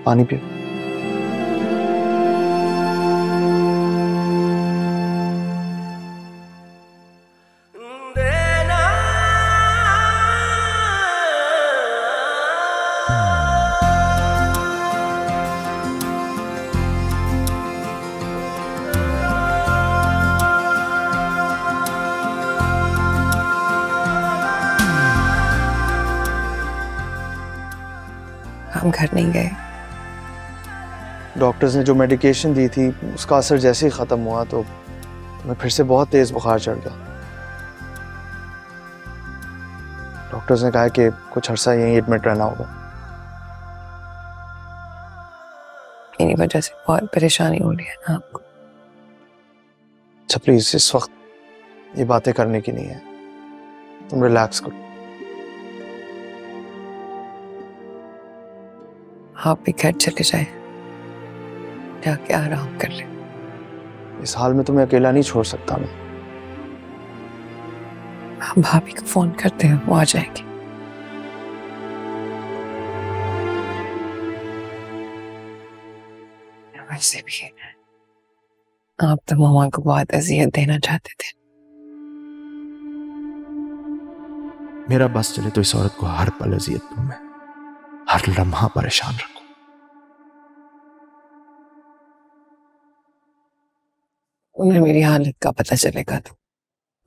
पानी पियो। हम घर नहीं गए। डॉक्टर्स ने जो मेडिकेशन दी थी उसका असर जैसे ही ख़त्म हुआ तो मैं फिर से बहुत तेज़ बुखार चढ़ गया। डॉक्टर्स ने कहा कि कुछ अरसा यहीं एडमिट रहना होगा। मेरी वजह से बहुत परेशानी हो रही है ना आपको। अच्छा प्लीज़, इस वक्त ये बातें करने की नहीं है, तुम रिलैक्स करो। आप भी घर चले जाए, जाके आराम कर ले। इस हाल में तुम्हें अकेला नहीं छोड़ सकता मैं। आप भाभी को फोन करते हैं, वो आ जाएगी। वैसे भी आप तो मामा को बहुत अजियत देना चाहते थे। मेरा बस चले तो इस औरत को हर पल अजियत दूं मैं, हर लम्हा परेशान रखूं। उन्हें मेरी हालत का पता चलेगा तो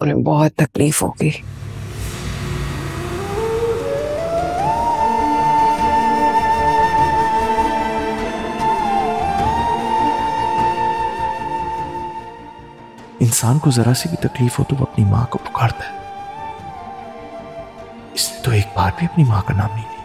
उन्हें बहुत तकलीफ होगी। इंसान को जरा सी भी तकलीफ हो तो वो अपनी मां को पुकारता है। इसने तो एक बार भी अपनी मां का नाम नहीं लिया।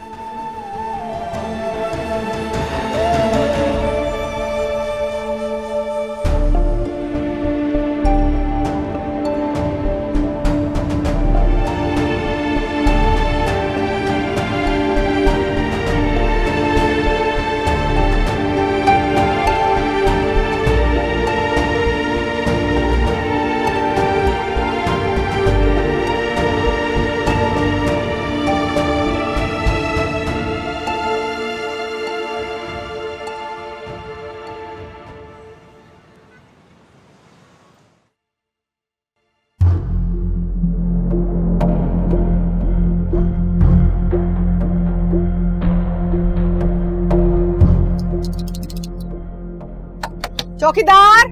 चौकीदार,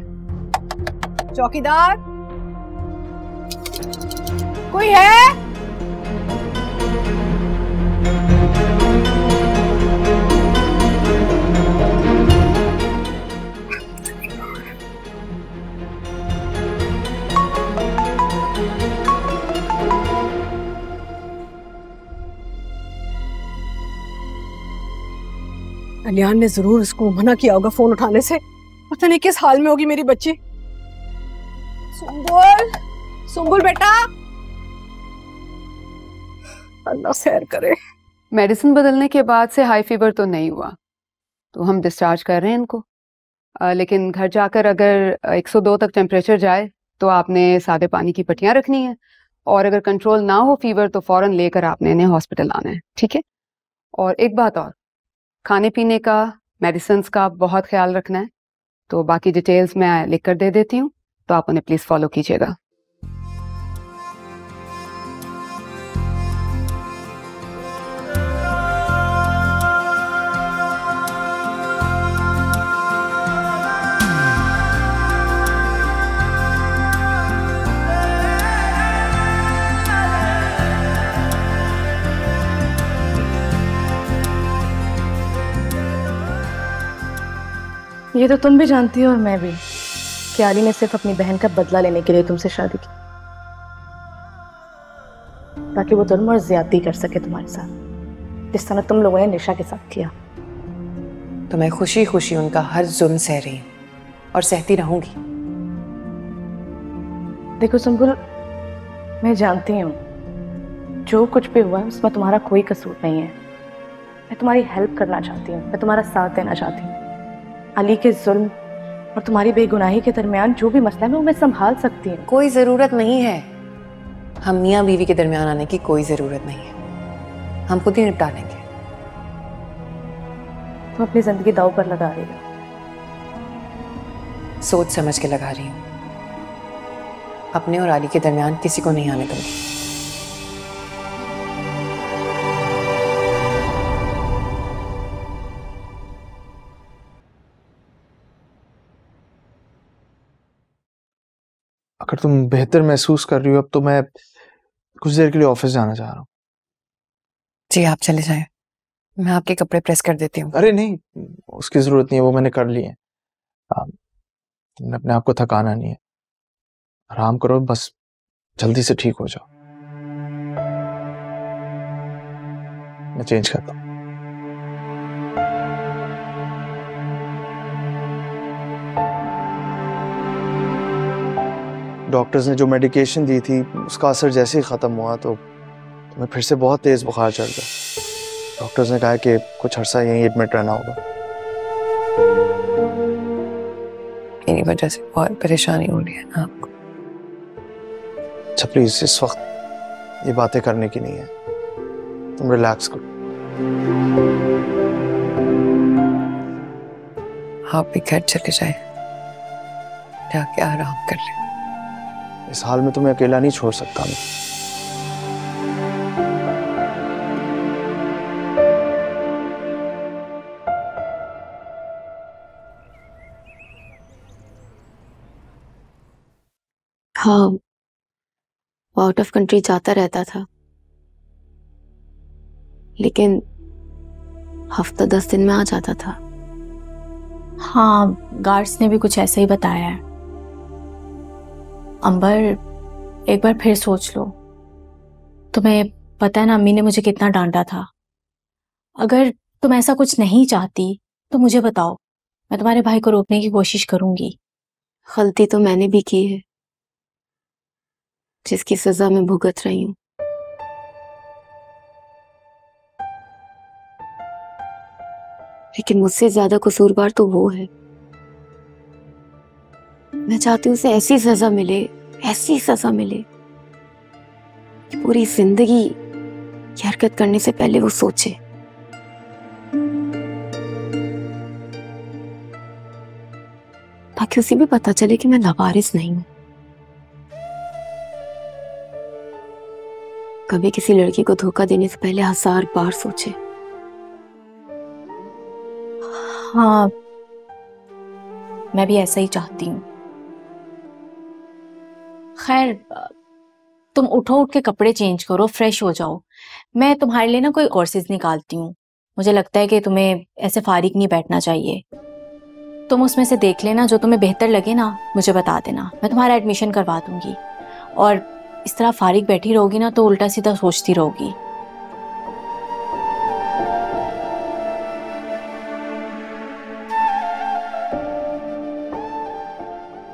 चौकीदार, कोई है? कल्याण ने जरूर उसको मना किया होगा फोन उठाने से। पता नहीं किस हाल में होगी मेरी बच्ची। सुंबुल, सुंबुल बेटा, अल्लाह खैर करे। मेडिसिन बदलने के बाद से हाई फीवर तो नहीं हुआ, तो हम डिस्चार्ज कर रहे हैं इनको। लेकिन घर जाकर अगर 102 तक टेम्परेचर जाए तो आपने सादे पानी की पट्टियां रखनी है, और अगर कंट्रोल ना हो फीवर तो फौरन लेकर आपने इन्हें हॉस्पिटल आना है, ठीक है? और एक बात और, खाने पीने का, मेडिसिन का बहुत ख्याल रखना है। तो बाकी डिटेल्स मैं लिख कर दे देती हूँ, तो आप उन्हें प्लीज फॉलो कीजिएगा। ये तो तुम भी जानती हो और मैं भी कि आली ने सिर्फ अपनी बहन का बदला लेने के लिए तुमसे शादी की, ताकि वो जुल्म और ज्यादती कर सके तुम्हारे साथ, जिस तरह तुम लोगों ने निशा के साथ किया। तो मैं खुशी खुशी उनका हर जुल्म सह रही हूँ और सहती रहूंगी। देखो सुंबुल, मैं जानती हूँ जो कुछ भी हुआ है उसमें तुम्हारा कोई कसूर नहीं है। मैं तुम्हारी हेल्प करना चाहती हूँ, मैं तुम्हारा साथ देना चाहती हूँ। अली के जुल्म और तुम्हारी बेगुनाही के दरमियान जो भी मसला है वो मैं संभाल सकती हूँ। कोई जरूरत नहीं है, हम मियाँ बीवी के दरमियान आने की कोई जरूरत नहीं है, हम खुद ही निपटा लेंगे। तुम अपनी जिंदगी दांव पर लगा रही हो। सोच समझ के लगा रही हूँ। अपने और आली के दरमियान किसी को नहीं आने दूंगी। अगर तुम बेहतर महसूस कर रही हो अब, तो मैं कुछ देर के लिए ऑफिस जाना चाह रहा हूँ। जी आप चले जाएं, मैं आपके कपड़े प्रेस कर देती हूँ। अरे नहीं, उसकी जरूरत नहीं है, वो मैंने कर ली है। तुमने अपने आप को थकाना नहीं है, आराम करो, बस जल्दी से ठीक हो जाओ। मैं चेंज करता हूँ। डॉक्टर्स ने जो मेडिकेशन दी थी उसका असर जैसे ही खत्म हुआ तो तुम्हें फिर से बहुत तेज बुखार चढ़ गया। डॉक्टर्स ने कहा कि कुछ अरसा यहीं एडमिट रहना होगा। मेरी वजह से बहुत परेशानी हो रही है ना आपको। अच्छा प्लीज, इस वक्त ये बातें करने की नहीं है, तुम रिलैक्स करो। आप भी घर चले जाएं, जाके आराम कर लें। इस हाल में तुम्हें अकेला नहीं छोड़ सकता मैं। हाँ, वो आउट ऑफ कंट्री जाता रहता था, लेकिन हफ्ता 10 दिन में आ जाता था। हाँ, गार्ड्स ने भी कुछ ऐसा ही बताया है। अंबर, एक बार फिर सोच लो। तुम्हें पता है ना, अम्मी ने मुझे कितना डांटा था। अगर तुम ऐसा कुछ नहीं चाहती तो मुझे बताओ, मैं तुम्हारे भाई को रोकने की कोशिश करूंगी। गलती तो मैंने भी की है, जिसकी सजा मैं भुगत रही हूँ। लेकिन मुझसे ज्यादा कसूरवार तो वो है। मैं चाहती हूँ उसे ऐसी सजा मिले, ऐसी सजा मिले कि पूरी जिंदगी ये हरकत करने से पहले वो सोचे। ताकि उसे भी पता चले कि मैं लावारिस नहीं हूं। कभी किसी लड़की को धोखा देने से पहले 1000 बार सोचे। हाँ, मैं भी ऐसा ही चाहती हूँ। खैर, तुम उठो, उठ के कपड़े चेंज करो, फ्रेश हो जाओ। मैं तुम्हारे लिए ना कोई कोर्सेज निकालती हूँ। मुझे लगता है कि तुम्हें ऐसे फारिग नहीं बैठना चाहिए। तुम उसमें से देख लेना, जो तुम्हें बेहतर लगे ना मुझे बता देना, मैं तुम्हारा एडमिशन करवा दूंगी। और इस तरह फारिग बैठी रहोगी ना तो उल्टा सीधा सोचती रहोगी।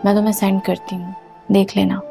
मैं तुम्हें सेंड करती हूँ, देख लेना।